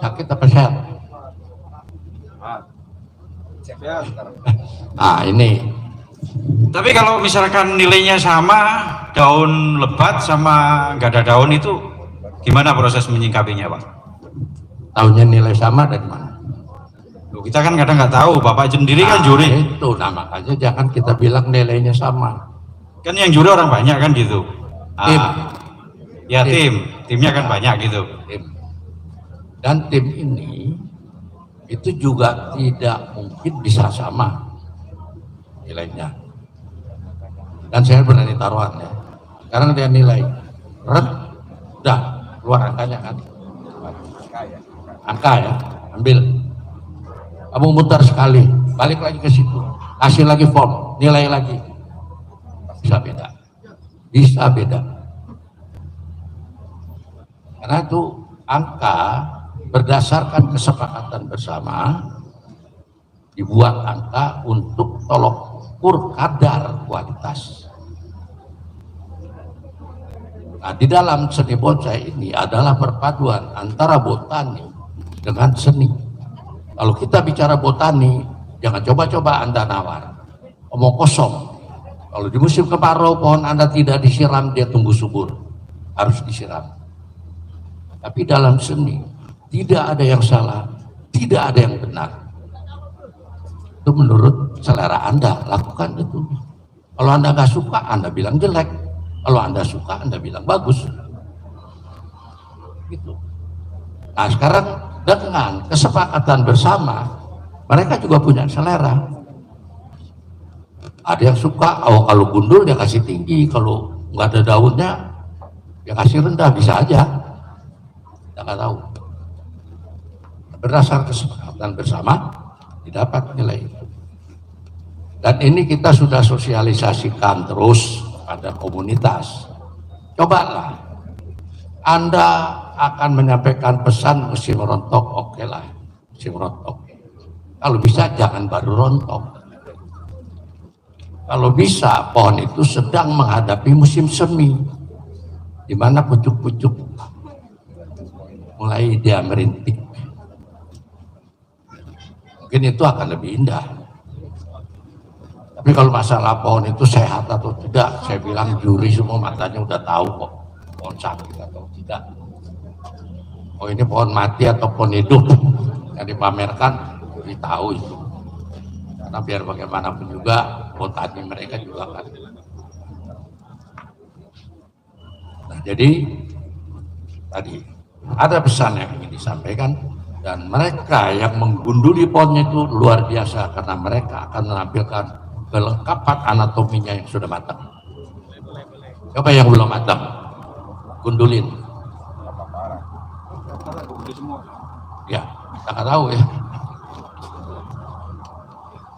Sakit apa sehat? Nah ini. Tapi kalau misalkan nilainya sama, daun lebat sama nggak ada daun itu gimana proses menyingkapinya, Pak? Tahunya nilai sama dari mana? Loh, kita kan kadang nggak tahu, Bapak sendiri kan juri. Itu, nah makanya jangan kita bilang nilainya sama. Kan yang juri orang banyak kan gitu. Tim. Ya timnya kan banyak gitu. Tim. Dan tim ini itu juga tidak mungkin bisa sama nilainya. Dan saya berani taruhan ya. Sekarang dia nilai udah keluar angkanya kan. Angka ya, ambil. Kamu muter sekali, balik lagi ke situ, kasih lagi form, nilai lagi. Bisa beda. Bisa beda. Karena itu angka berdasarkan kesepakatan bersama dibuat angka untuk tolok ukur kadar kualitas. Nah, di dalam seni bonsai ini adalah perpaduan antara botani dengan seni. Kalau kita bicara botani, jangan coba-coba Anda nawar, omong kosong. Kalau di musim kemarau pohon Anda tidak disiram, dia tumbuh subur, harus disiram. Tapi dalam seni tidak ada yang salah, tidak ada yang benar. Itu menurut selera Anda, lakukan itu. Kalau Anda nggak suka, Anda bilang jelek. Kalau Anda suka, Anda bilang bagus. Gitu. Nah sekarang dengan kesepakatan bersama, mereka juga punya selera. Ada yang suka, oh kalau gundul dia kasih tinggi, kalau nggak ada daunnya, dia kasih rendah, bisa aja. Kita nggak tahu. Berdasar kesepakatan bersama, didapat nilai itu. Dan ini kita sudah sosialisasikan terus pada komunitas. Cobalah, Anda akan menyampaikan pesan musim rontok, oke lah, musim rontok. Kalau bisa jangan baru rontok. Kalau bisa pohon itu sedang menghadapi musim semi, di mana pucuk-pucuk mulai dia merintik. Mungkin itu akan lebih indah. Tapi kalau masalah pohon itu sehat atau tidak, saya bilang juri semua matanya udah tahu kok pohon sakit atau tidak. Oh ini pohon mati atau pohon hidup yang dipamerkan, juri tahu itu. Karena biar bagaimanapun juga botani mereka juga kan. Nah jadi tadi ada pesan yang ingin disampaikan. Dan mereka yang menggunduli pohonnya itu luar biasa karena mereka akan menampilkan kelengkapan anatominya yang sudah matang. Siapa yang belum matang? Gundulin. Ya, kita nggak tahu ya.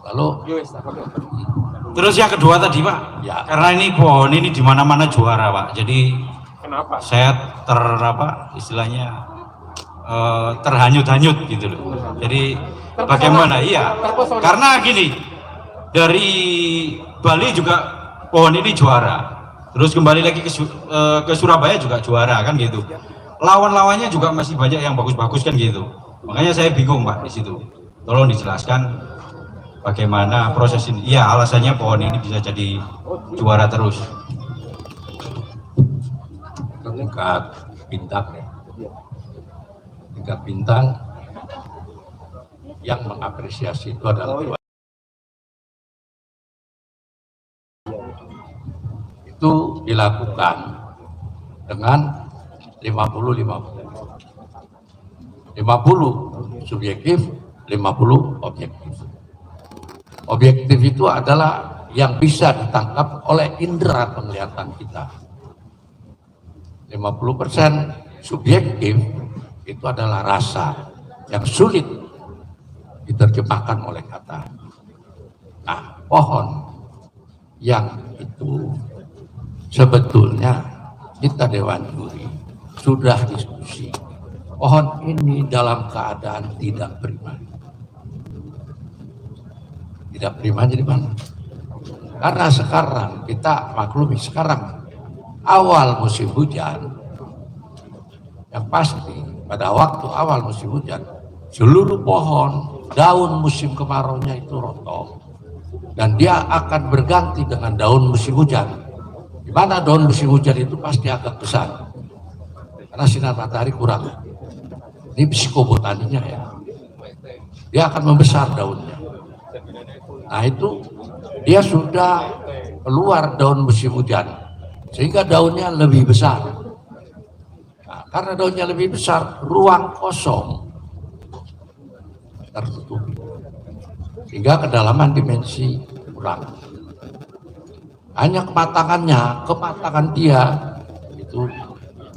Lalu terus yang kedua tadi Pak, ya. Karena ini pohon ini di mana-mana juara Pak. Jadi Kenapa? saya istilahnya terhanyut-hanyut gitu loh. Jadi bagaimana? Iya, karena gini, dari Bali juga pohon ini juara, terus kembali lagi ke Surabaya juga juara kan gitu. Lawan-lawannya juga masih banyak yang bagus-bagus kan gitu. Makanya saya bingung Pak di situ. Tolong dijelaskan bagaimana proses ini. Iya, alasannya pohon ini bisa jadi juara terus. Tingkat bintang ya. Tingkat bintang yang mengapresiasi itu adalah itu dilakukan dengan 50-50 subjektif, 50 objektif. Objektif itu adalah yang bisa ditangkap oleh indera penglihatan kita. 50% subjektif itu adalah rasa yang sulit diterjemahkan oleh kata. Nah, pohon yang itu sebetulnya kita Dewan Juri sudah diskusi pohon ini dalam keadaan tidak prima. Tidak prima jadi mana? Karena sekarang kita maklumi sekarang awal musim hujan, yang pasti pada waktu awal musim hujan seluruh pohon daun musim kemaraunya itu rontok dan dia akan berganti dengan daun musim hujan. Di mana daun musim hujan itu pasti agak besar karena sinar matahari kurang. Ini psikobotaninya ya, dia akan membesar daunnya. Nah itu dia sudah keluar daun musim hujan sehingga daunnya lebih besar. Nah, karena daunnya lebih besar, ruang kosong tertutupi sehingga kedalaman dimensi kurang. Hanya kematangan dia itu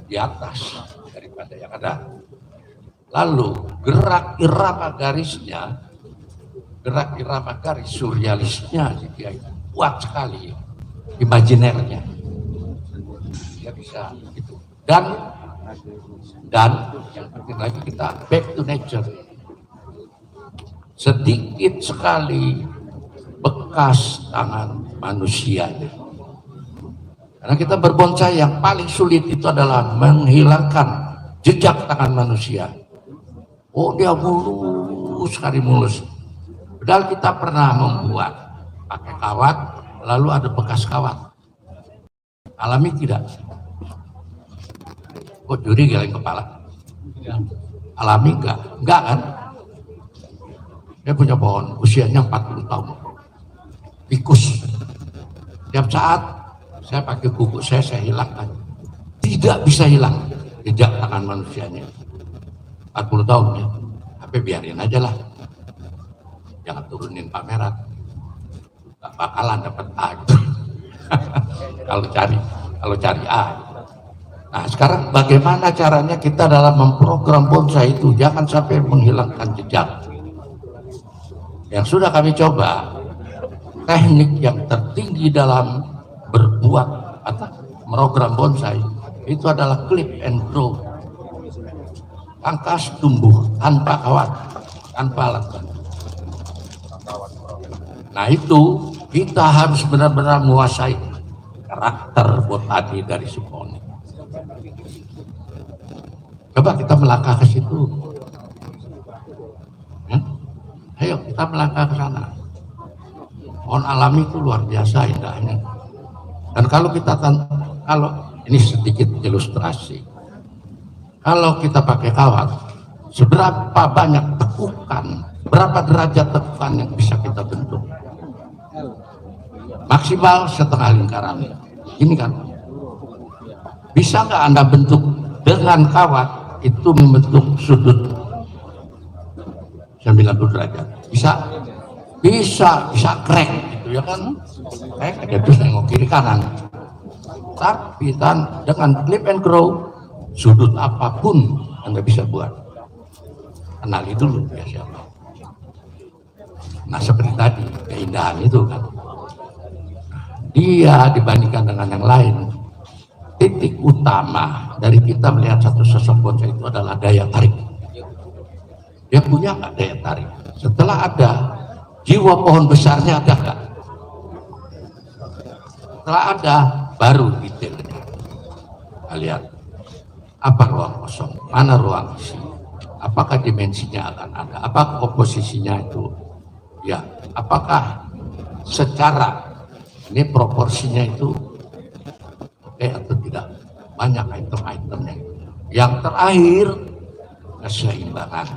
di atas daripada yang ada. Lalu gerak irama garis surrealisnya dia kuat sekali, imajinernya dia bisa gitu. Dan yang penting lagi kita back to nature. Sedikit sekali bekas tangan manusianya. Karena kita berbonsai yang paling sulit itu adalah menghilangkan jejak tangan manusia. Oh dia mulus sekali mulus. Padahal kita pernah membuat pakai kawat, lalu ada bekas kawat. Alami tidak? Kok juri geleng kepala? Alami enggak? Enggak kan? Dia punya pohon, usianya 40 tahun. Tikus. Tiap saat saya pakai kuku saya hilangkan. Tidak bisa hilang jejak tangan manusianya. 40 tahun ya. Tapi biarin aja lah. Jangan turunin pameran. Gak bakalan dapat A gitu. kalau cari A. Nah sekarang bagaimana caranya kita dalam memprogram bonsai itu jangan sampai menghilangkan jejak. Yang sudah kami coba teknik yang tertinggi dalam berbuat atau program bonsai itu adalah clip and grow. Pangkas tumbuh tanpa kawat, tanpa alat bantu. Nah itu kita harus benar-benar menguasai karakter botani dari si pohon. Coba kita melangkah ke situ. Ayo kita melangkah ke sana. Pohon alami itu luar biasa indahnya. Dan kalau ini sedikit ilustrasi. Kalau kita pakai kawat, seberapa banyak tekukan, berapa derajat tekukan yang bisa kita bentuk? Maksimal setengah lingkaran. Ini kan. Bisa nggak Anda bentuk dengan kawat itu membentuk sudut 90 derajat? Bisa crack gitu ya kan? Crack ada terus nengok kiri kanan. Tapi dengan clip and grow sudut apapun Anda bisa buat. Kenali dulu ya siapa. Nah seperti tadi keindahan itu kan. Dia dibandingkan dengan yang lain. Titik utama dari kita melihat satu sosok bonsai itu adalah daya tarik. Dia punya nggak daya tarik? Setelah ada, jiwa pohon besarnya ada nggak? Setelah ada, baru detailnya. Kita lihat, apa ruang kosong, mana ruang isi, apakah dimensinya akan ada, apakah komposisinya itu, ya, apakah secara ini proporsinya itu oke atau tidak, banyak item-itemnya. Yang terakhir, keseimbangan.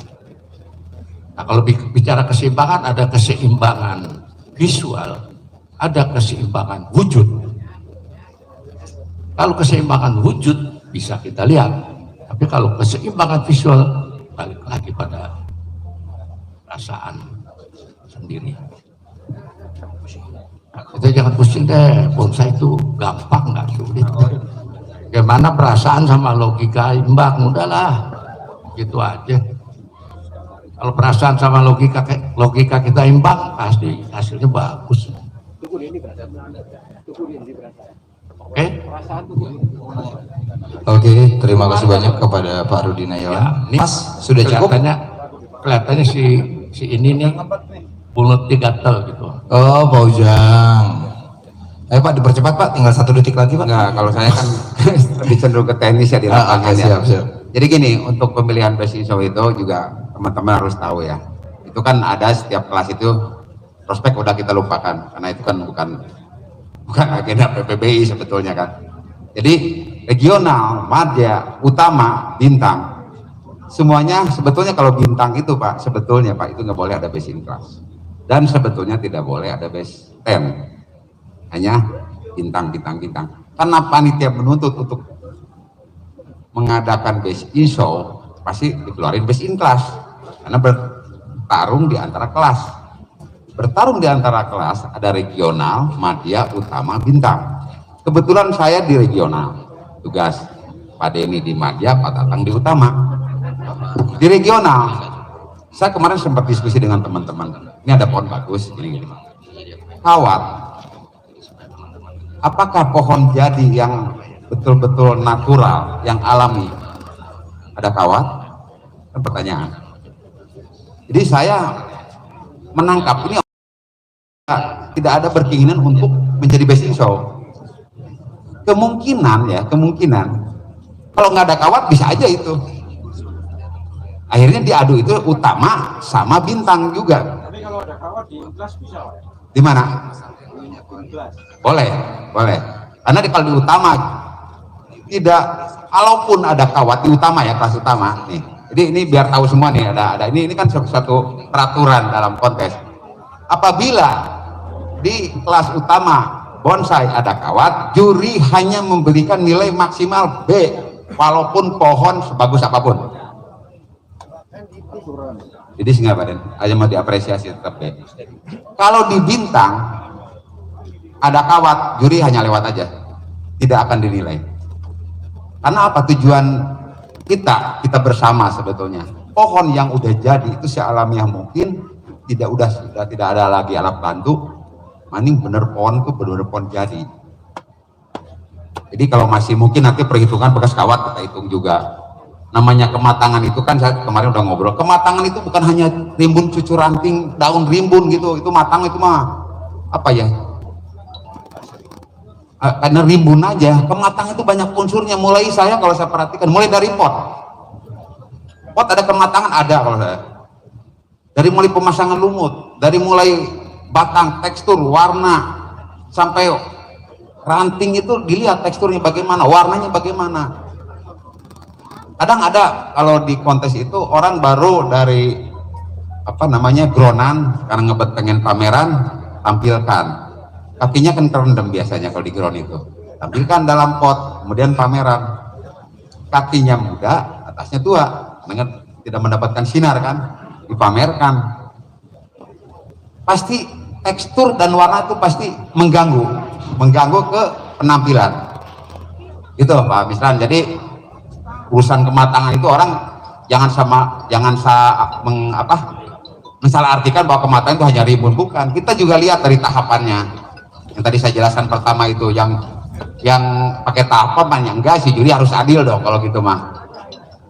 Nah kalau bicara keseimbangan, ada keseimbangan visual, ada keseimbangan wujud. Kalau keseimbangan wujud bisa kita lihat, tapi kalau keseimbangan visual balik lagi pada perasaan sendiri. Kita jangan pusing deh, bonsai itu gampang nggak sulit. Bagaimana perasaan sama logika imbang, udahlah, gitu aja. Kalau perasaan sama logika kita imbang, pasti hasilnya bagus. Oke? Oke, terima kasih banyak kepada Pak Rudi Nayawan. Ini Mas, sudah cukup? Kelihatannya si ini nih mulutnya gatel gitu. Oh, Pak Ujang. Ayo Pak, dipercepat Pak, tinggal 1 detik lagi Pak. Enggak, kalau saya kan lebih cenderung ke teknis ya di lapangan oke, ya. siap. Jadi gini, untuk pemilihan best in show itu juga teman-teman harus tahu ya. Itu kan ada setiap kelas itu prospek udah kita lupakan karena itu kan bukan agenda PPBI sebetulnya kan. Jadi regional, madya, utama, bintang, semuanya sebetulnya kalau bintang itu Pak, sebetulnya Pak itu nggak boleh ada best in class dan sebetulnya tidak boleh ada best 10, hanya bintang. Karena panitia menuntut untuk mengadakan best in show pasti dikeluarin best in class karena bertarung di antara kelas. Bertarung di antara kelas ada regional, madya, utama, bintang. Kebetulan saya di regional, tugas Pak Denny di madya, Pak Tatang di utama. Di regional, saya kemarin sempat diskusi dengan teman-teman. Ini ada pohon bagus, gini. Kawat, apakah pohon jadi yang betul-betul natural, yang alami, ada kawat? Kan pertanyaan. Jadi saya menangkap ini tidak ada berkeinginan untuk menjadi best in show. Kemungkinan kalau nggak ada kawat bisa aja itu. Akhirnya diadu itu utama sama bintang juga. Tapi kalau ada kawat di kelas bisa. Di mana? Boleh. Karena kalau di utama tidak, kalaupun ada kawat di utama ya, kelas utama nih. Jadi ini biar tahu semua nih, ada ini kan suatu peraturan dalam kontes. Apabila di kelas utama bonsai ada kawat, juri hanya memberikan nilai maksimal B walaupun pohon sebagus apapun. Jadi sehingga Pak Den, aja mau diapresiasi tetap B. Kalau di bintang ada kawat, juri hanya lewat aja, tidak akan dinilai. Karena apa? Tujuan kita bersama sebetulnya. Pohon yang udah jadi itu sealamiah mungkin, sudah tidak ada lagi alat bantu. Maning bener pohon itu bener-bener pohon jadi. Jadi kalau masih mungkin nanti perhitungan bekas kawat kita hitung juga. Namanya kematangan itu kan saya kemarin udah ngobrol. Kematangan itu bukan hanya rimbun cucu ranting, daun rimbun gitu. Itu matang itu mah apa ya? Karena rimbun aja. Kematangan itu banyak unsurnya. Mulai saya kalau saya perhatikan, mulai dari pot. Pot ada kematangan ada kalau saya. Dari mulai pemasangan lumut, dari mulai batang, tekstur, warna, sampai ranting itu dilihat teksturnya bagaimana, warnanya bagaimana. Kadang ada kalau di kontes itu orang baru dari gronan karena ngebet pengen pameran, tampilkan kakinya kan terendam biasanya kalau di ground itu, tampilkan dalam pot, kemudian pameran, kakinya muda, atasnya tua, dengan tidak mendapatkan sinar kan, dipamerkan, pasti tekstur dan warna itu pasti mengganggu ke penampilan itu Pak Misran. Jadi urusan kematangan itu orang jangan mensalah artikan bahwa kematangan itu hanya rimbun, bukan. Kita juga lihat dari tahapannya yang tadi saya jelaskan. Pertama itu yang pakai tahapan, yang enggak, si juri harus adil dong kalau gitu mah.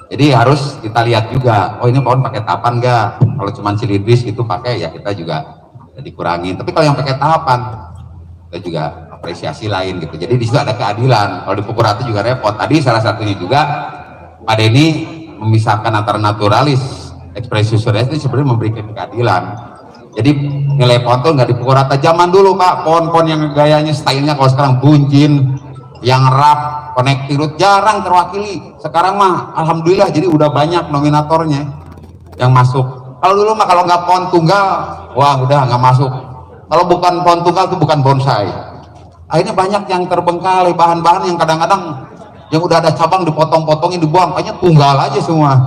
Jadi harus kita lihat juga, oh ini pohon pakai tahapan enggak. Kalau cuma silindris itu pakai, ya kita juga dikurangin. Tapi kalau yang pakai tahapan, kita juga apresiasi lain gitu. Jadi di situ ada keadilan. Kalau di pukul rata juga repot. Tadi salah satunya juga Pak Denny memisahkan antara naturalis, ekspresi surrealis itu sebenarnya memberikan keadilan. Jadi nilai pohon tuh nggak dipukul rata. Zaman dulu Pak, pohon-pohon yang gayanya stylenya kalau sekarang bunjin, yang rap, connecting jarang terwakili. Sekarang mah alhamdulillah jadi udah banyak nominatornya yang masuk. Kalau dulu mah kalau nggak pohon tunggal, wah udah nggak masuk. Kalau bukan pohon tunggal itu bukan bonsai. Akhirnya banyak yang terbengkalai, bahan-bahan yang kadang-kadang yang udah ada cabang dipotong-potongin, dibuang, kayaknya tunggal aja semua.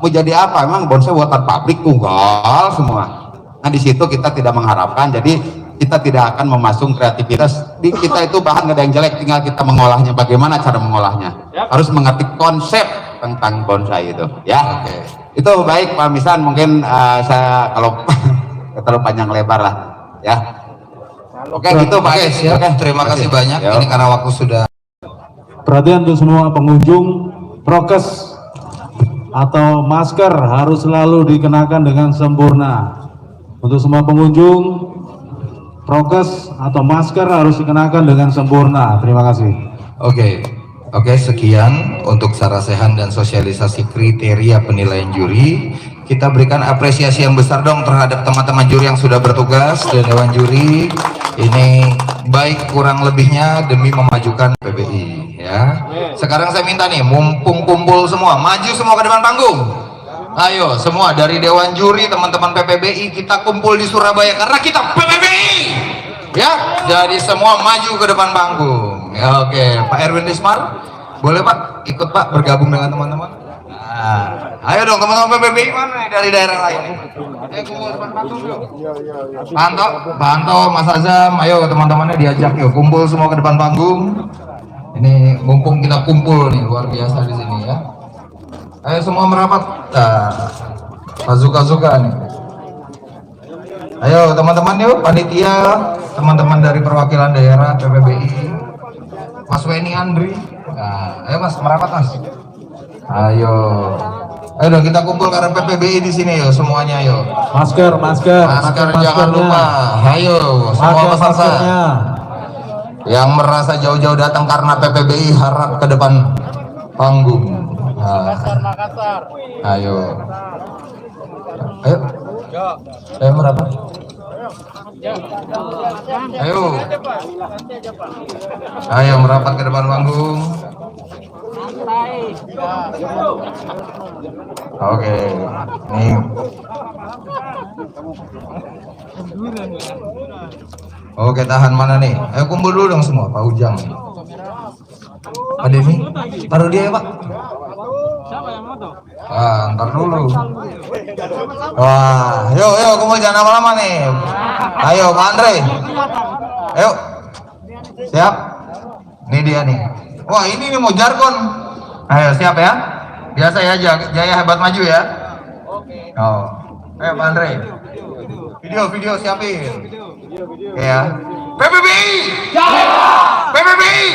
Mau jadi apa? Emang bonsai buatan pabrik tunggal semua. Nah di situ kita tidak mengharapkan, jadi kita tidak akan memasung kreativitas. Di kita itu bahan nggak ada yang jelek, tinggal kita mengolahnya. Bagaimana cara mengolahnya? Harus mengerti konsep tentang bonsai itu, ya. Itu baik Pak Misran, mungkin saya kalau terlalu panjang lebar lah, ya. Oke, gitu Pak. Oke, siap. Terima kasih banyak. Ini karena waktu sudah perhatian untuk semua pengunjung, prokes atau masker harus selalu dikenakan dengan sempurna. Untuk semua pengunjung, prokes atau masker harus dikenakan dengan sempurna. Terima kasih. Oke, sekian untuk sarasehan dan sosialisasi kriteria penilaian juri. Kita berikan apresiasi yang besar dong terhadap teman-teman juri yang sudah bertugas dan dewan juri. Ini baik kurang lebihnya demi memajukan PBI ya. Sekarang saya minta nih, mumpung kumpul semua, maju semua ke depan panggung. Ayo semua dari dewan juri, teman-teman PPBI, kita kumpul di Surabaya karena kita PPBI. Ya, jadi semua maju ke depan panggung. Ya, oke, Pak Erwin Lismar, boleh Pak ikut Pak bergabung dengan teman-teman. Nah, ayo dong teman-teman PPBI mana nih dari daerah lain nih? Ayo kumpul depan panggung yuk. Panto, Mas Azam, ayo teman-temannya diajak yuk kumpul semua ke depan panggung. Ini mumpung kita kumpul nih luar biasa di sini ya. Ayo semua merapat. Nah, suka-suka nih. Ayo teman-teman yuk, panitia, teman-teman dari perwakilan daerah PPBI, Mas Weni Andri. Nah, ayo Mas merapat Mas. Ayo dong kita kumpul karena PPBI di sini yuk semuanya yuk. Masker jangan lupa. Ayo semua peserta yang merasa jauh-jauh datang karena PPBI harap ke depan panggung. Makassar. Ayo merapat. Ayo merapat ke depan panggung. Oke, nih. Oke, tahan mana nih? Ayo kumpul dulu dong semua, Pak Ujang. Pak Denny, taruh dia ya Pak. Ntar dulu. Wah, yuk kumpul jangan lama-lama nih. Ayo Pak Andre. Ayo. Siap? Ini dia nih. Wah ini nih mau jargon. Ayo siap ya. Biasa ya, Jaya hebat maju ya. Oh. Ayo Pak Andre. Video siapin. Ya. PPBI. PPBI.